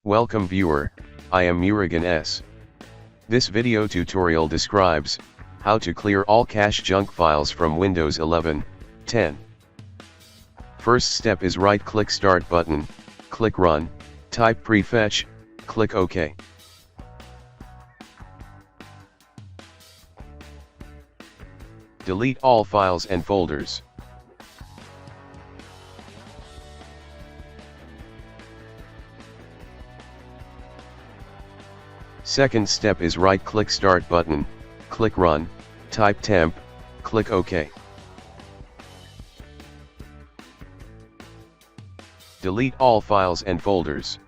Welcome viewer, I am Murugan S. This video tutorial describes how to clear all cache junk files from Windows 11, 10. First step is right-click Start button, click Run, type Prefetch, click OK. Delete all files and folders. Second step is right-click Start button, click Run, type Temp, click OK. Delete all files and folders.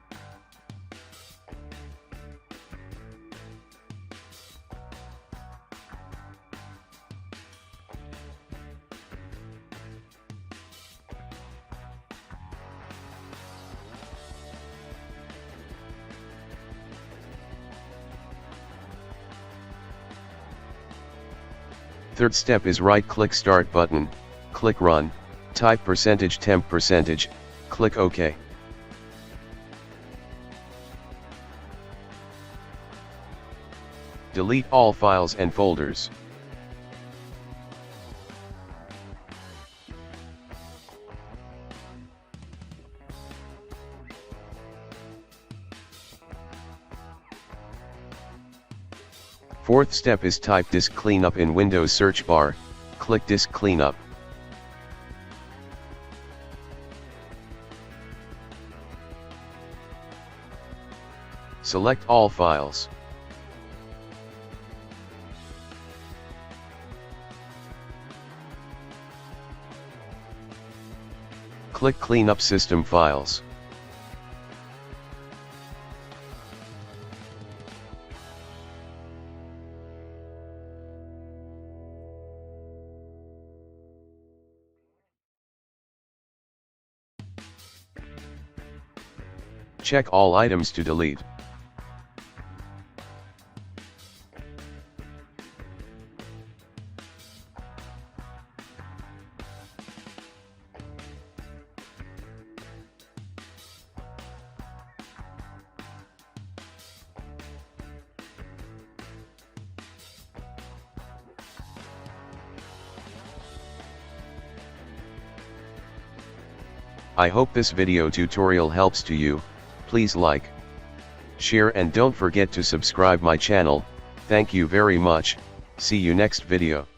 Third step is right-click Start button, click Run, type %temp%, click OK. Delete all files and folders. Fourth step is type disk cleanup in Windows search bar, click disk cleanup. Select all files. Click Cleanup System Files. Check all items to delete. I hope this video tutorial helps to you. Please like, share and don't forget to subscribe my channel. Thank you very much. See you next video.